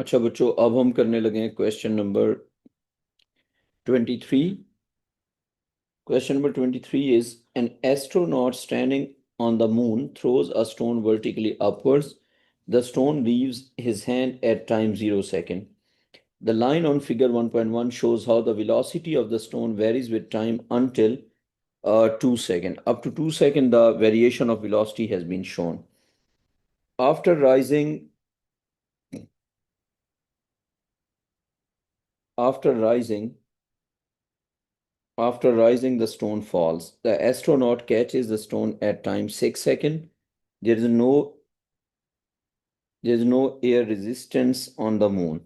अच्छा बच्चों, अब हम करने लगे हैं question number 23। Question number 23 is an astronaut standing on the moon throws a stone vertically upwards. The stone leaves his hand at time 0 second. The line on figure 1.1 shows how the velocity of the stone varies with time until 2 second. Up to 2 second, the variation of velocity has been shown. After rising, after rising, After rising, the stone falls. The astronaut catches the stone at time 6 second. There is no air resistance on the moon.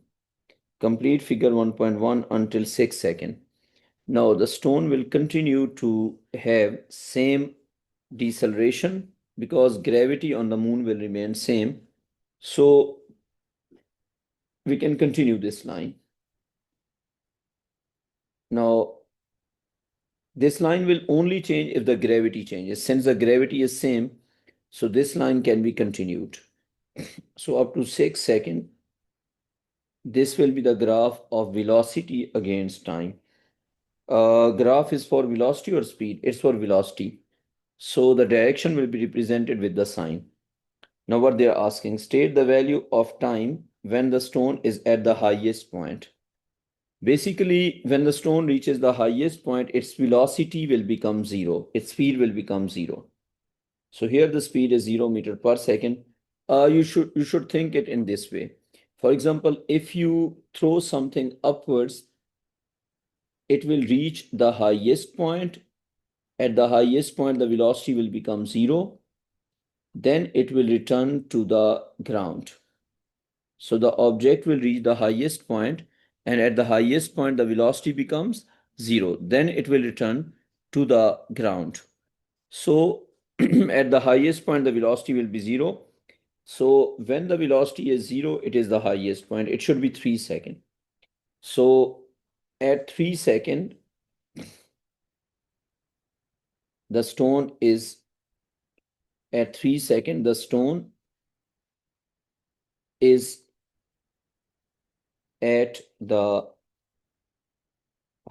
Complete figure 1.1 until 6 second. Now the stone will continue to have same deceleration because gravity on the moon will remain same. So we can continue this line. Now this line will only change if the gravity changes. Since the gravity is same, so this line can be continued. So up to 6 seconds, this will be the graph of velocity against time. Graph is for velocity or speed? It's for velocity. So the direction will be represented with the sign. Now what they're asking, state the value of time when the stone is at the highest point. Basically, when the stone reaches the highest point, its velocity will become zero. Its speed will become zero. So here the speed is 0 meter per second. You should think it in this way. For example, if you throw something upwards, it will reach the highest point. At the highest point, the velocity will become 0. Then it will return to the ground. So the object will reach the highest point, and at the highest point, the velocity becomes 0. Then it will return to the ground. So at the highest point, the velocity will be 0. So when the velocity is 0, it is the highest point. It should be 3 seconds. So at 3 seconds, the stone is at 3 seconds, the stone is at the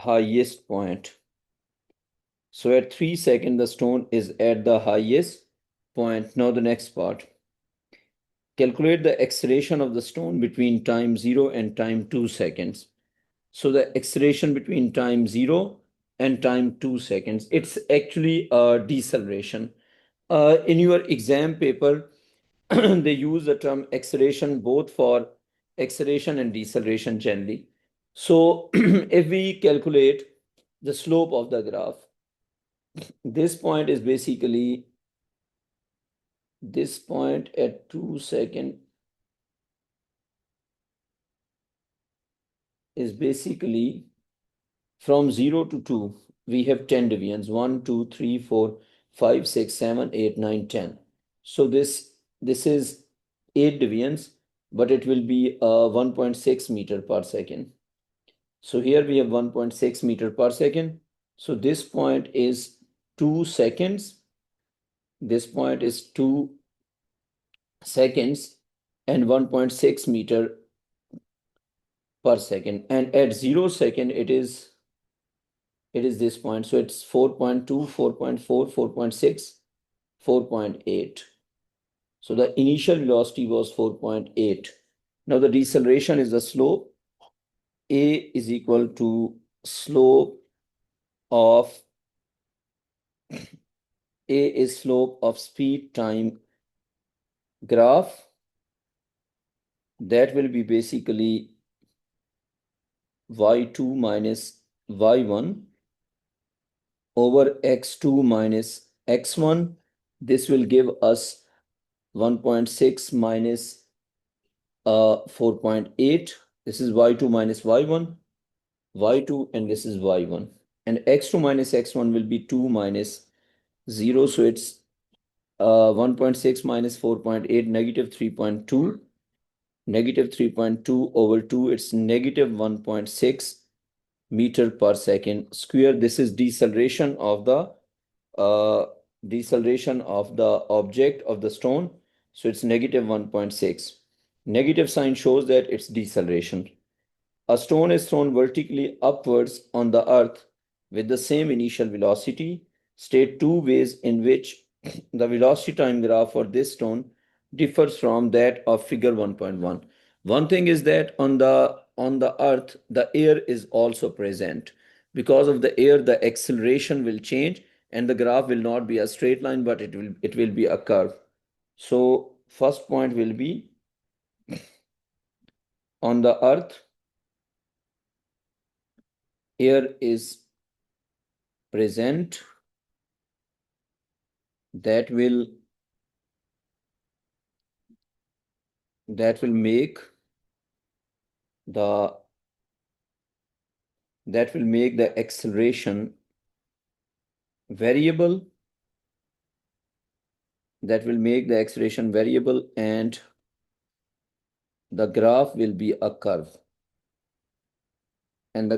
highest point. So at 3 seconds, the stone is at the highest point. Now the next part. Calculate the acceleration of the stone between time 0 and time 2 seconds. So the acceleration between time 0 and time 2 seconds, it's actually a deceleration. In your exam paper, they use the term acceleration both for acceleration and deceleration generally. So if we calculate the slope of the graph, this point is basically this point at 2 seconds is basically from 0 to 2. We have 10 divisions, 1, 2, 3, 4, 5, 6, 7, 8, 9, 10. So this is 8 divisions, but it will be 1.6 meter per second. So here we have 1.6 meter per second. So this point is 2 seconds. This point is 2 seconds and 1.6 meter per second. And at 0 second, it is this point. So it's 4.2, 4.4, 4.6, 4.8. So the initial velocity was 4.8. Now the deceleration is the slope. A is equal to slope of A is slope of speed time graph. That will be basically y2 minus y1 over x2 minus x1. This will give us 1.6 minus 4.8. This is y2 minus y1, y2, and this is y1. And x2 minus x1 will be 2 minus 0. So it's 1.6 minus 4.8, negative 3.2. Negative 3.2 over 2, it's negative 1.6 meter per second square. This is deceleration of the object of the stone. So it's negative 1.6. Negative sign shows that it's deceleration. A stone is thrown vertically upwards on the earth with the same initial velocity. State two ways in which the velocity time graph for this stone differs from that of figure 1.1. One thing is that on the earth the air is also present. Because of the air, the acceleration will change and the graph will not be a straight line, but it will be a curve. So first point will be on the earth air is present. that will that will make the acceleration variable. And the graph will be a curve. When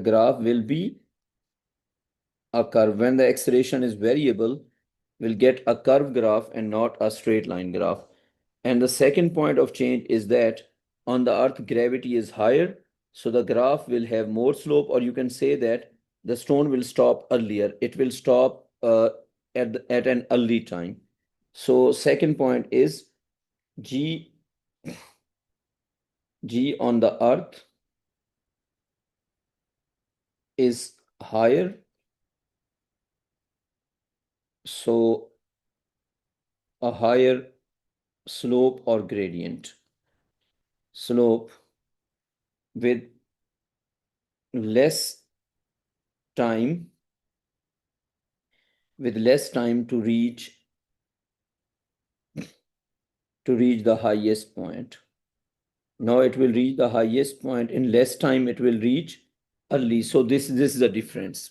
the acceleration is variable, we'll get a curve graph and not a straight line graph. And the second point of change is that on the earth gravity is higher, so the graph will have more slope, or you can say that the stone will stop earlier. It will stop at an early time. So second point is g on the earth is higher, so a higher slope or gradient. Slope with less time to reach the highest point. Now it will reach the highest point in less time. It will reach early. So this is a difference.